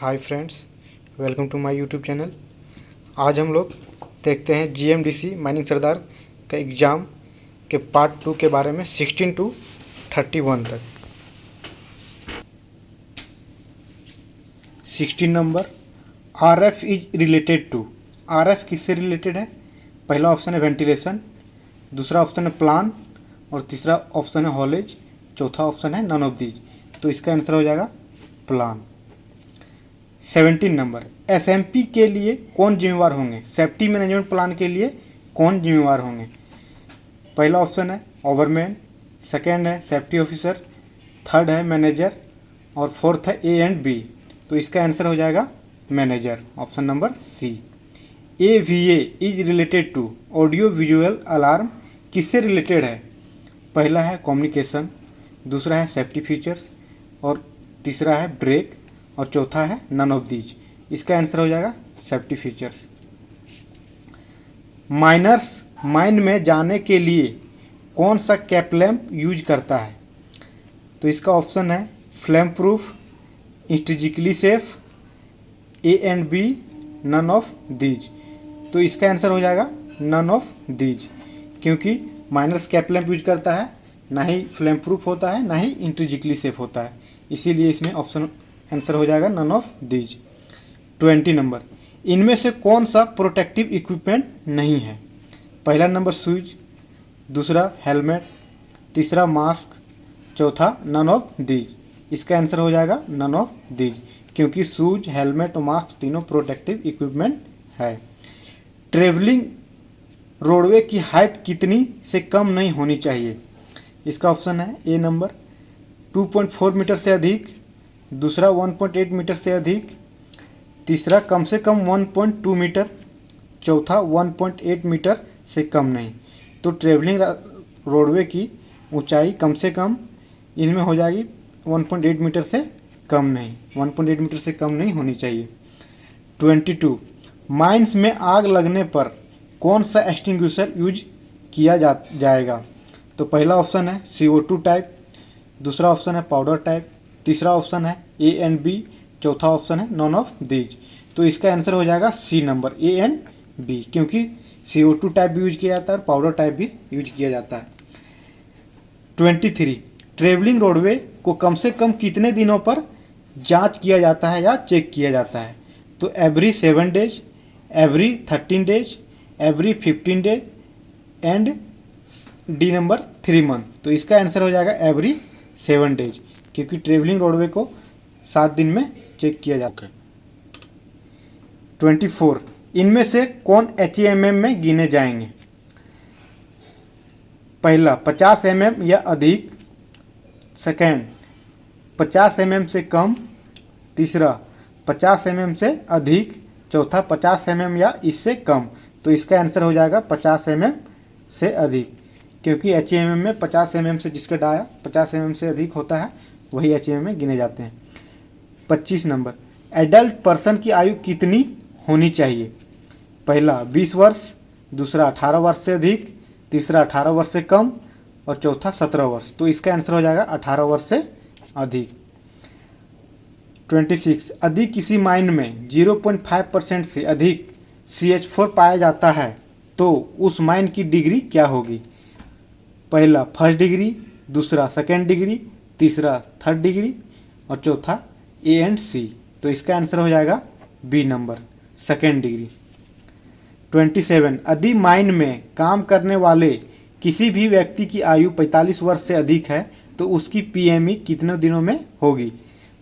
Hi friends, welcome to my YouTube channel. आज हम लोग देखते हैं जीएमडीसी माइनिंग सरदार का एग्ज़ाम के पार्ट 2 के बारे में 16 टू 31 तक। 16 number, RF is related to. RF किससे रिलेटेड है? पहला ऑप्शन है वेंटिलेशन, दूसरा ऑप्शन है प्लान और तीसरा ऑप्शन है हॉलेज, चौथा ऑप्शन है नन ऑफ दीज। तो इसका आंसर हो जाएगा प्लान। 17 नंबर, एसएमपी के लिए कौन जिम्मेवार होंगे? सेफ्टी मैनेजमेंट प्लान के लिए कौन जिम्मेवार होंगे? पहला ऑप्शन है ओवरमैन, सेकंड है सेफ्टी ऑफिसर, थर्ड है मैनेजर और फोर्थ है ए एंड बी। तो इसका आंसर हो जाएगा manager, option number C. AVA is related to. Audio visual alarm किससे रिलेटेड है? पहला है कम्युनिकेशन, दूसरा है सेफ्टी फीचर्स और तीसरा है ब्रेक और चौथा है नन ऑफ दीज। इसका आंसर हो जाएगा सेफ्टी फीचर्स। माइनर्स माइन में जाने के लिए कौन सा कैप लैम्प यूज करता है? तो इसका ऑप्शन है flame proof, intrinsically safe, A and B, none of these. तो इसका आंसर हो जाएगा नन ऑफ दीज, क्योंकि माइनर्स कैप लैम्प यूज करता है, ना ही फ्लेम प्रूफ होता है, ना ही इंस्ट्रेजिकली सेफ होता है, इसीलिए इसमें ऑप्शन आंसर हो जाएगा नन ऑफ दीज। 20 नंबर, इनमें से कौन सा प्रोटेक्टिव इक्विपमेंट नहीं है? पहला नंबर शूज, दूसरा हेलमेट, तीसरा मास्क, चौथा नन ऑफ दीज। इसका आंसर हो जाएगा नन ऑफ दीज, क्योंकि शूज, हेलमेट और मास्क तीनों प्रोटेक्टिव इक्विपमेंट है। ट्रेवलिंग रोडवे की हाइट कितनी से कम नहीं होनी चाहिए? इसका ऑप्शन है ए नंबर 2.4 मीटर से अधिक, दूसरा 1.8 मीटर से अधिक, तीसरा कम से कम 1.2 मीटर, चौथा 1.8 मीटर से कम नहीं। तो ट्रेवलिंग रोडवे की ऊंचाई कम से कम इनमें हो जाएगी 1.8 मीटर से कम नहीं, 1.8 मीटर से कम नहीं होनी चाहिए। 22, माइंस में आग लगने पर कौन सा एक्सटिंग्विशर यूज किया जाएगा? तो पहला ऑप्शन है CO2 टाइप, दूसरा ऑप्शन है पाउडर टाइप, तीसरा ऑप्शन है ए एंड बी, चौथा ऑप्शन है नॉन ऑफ दीज। तो इसका आंसर हो जाएगा C number, A and B, क्योंकि CO2 टाइप भी यूज किया जाता है और पाउडर टाइप भी यूज किया जाता है। 23, ट्रेवलिंग रोडवे को कम से कम कितने दिनों पर जांच किया जाता है या चेक किया जाता है? तो every 7 days, every 13 days, every 15 days and D number 3 month. तो इसका आंसर हो जाएगा एवरी 7 डेज, क्योंकि ट्रेवलिंग रोडवे को 7 दिन में चेक किया जाता है। 24, इनमें से कौन HAMM में गिने जाएंगे? पहला 50 mm या अधिक, सेकेंड 50 mm से कम, तीसरा 50 mm से अधिक, चौथा 50 mm या इससे कम। तो इसका आंसर हो जाएगा 50 mm से अधिक, क्योंकि HAMM में 50 mm से जिसका डाया 50 mm से अधिक होता है वही HAMM में गिने जाते हैं। 25 नंबर, एडल्ट पर्सन की आयु कितनी होनी चाहिए? पहला 20 वर्ष, दूसरा 18 वर्ष से अधिक, तीसरा 18 वर्ष से कम और चौथा 17 वर्ष। तो इसका आंसर हो जाएगा 18 वर्ष से अधिक। 26, यदि किसी माइन में 0.5% से अधिक CH4 पाया जाता है तो उस माइन की डिग्री क्या होगी? पहला फर्स्ट डिग्री, दूसरा सेकेंड डिग्री, तीसरा थर्ड डिग्री और चौथा ए एंड सी। तो इसका आंसर हो जाएगा बी नंबर, सेकेंड डिग्री। 27, यदि माइन में काम करने वाले किसी भी व्यक्ति की आयु 45 वर्ष से अधिक है तो उसकी PME कितने दिनों में होगी?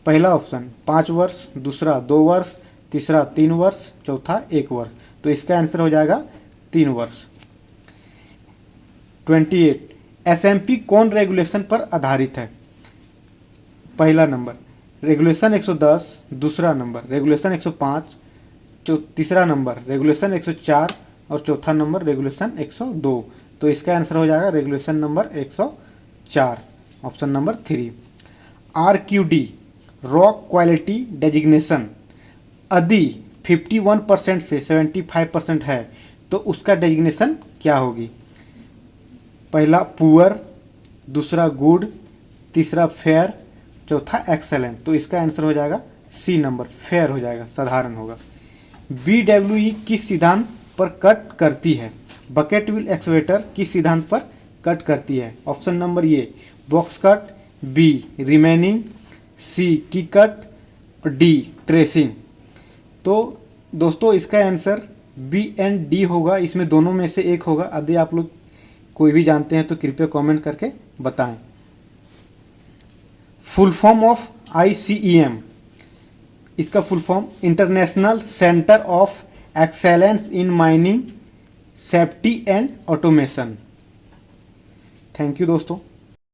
पहला ऑप्शन 5 वर्ष, दूसरा 2 वर्ष, तीसरा 3 वर्ष, चौथा 1 वर्ष। तो इसका आंसर हो जाएगा 3 वर्ष। 28, SMP कौन रेगुलेशन पर आधारित है? पहला नंबर रेगुलेशन 110, दूसरा नंबर रेगुलेशन 105, तीसरा नंबर रेगुलेशन 104 और चौथा नंबर रेगुलेशन 102। तो इसका आंसर हो जाएगा regulation number 104, option number 3। RQD rock quality designation यदि 51% से 75% है तो उसका डेजिग्नेशन क्या होगी? पहला पुअर, दूसरा गुड, तीसरा फेयर, चौथा एक्सेलेंट। तो इसका आंसर हो जाएगा सी नंबर फेयर हो जाएगा, साधारण होगा। BWE किस सिद्धांत पर कट करती है? बकेट व्हील एक्सवेटर किस सिद्धांत पर कट करती है? Option number A box cut, B remaining, C की कट और डी ट्रेसिंग। तो दोस्तों इसका आंसर बी एंड डी होगा, इसमें दोनों में से एक होगा। यदि आप लोग कोई भी जानते हैं तो कृपया कमेंट करके बताएं। फुल फॉर्म ऑफ ICEM, इसका full form international centre of excellence in mining safety and automation. Thank you दोस्तों।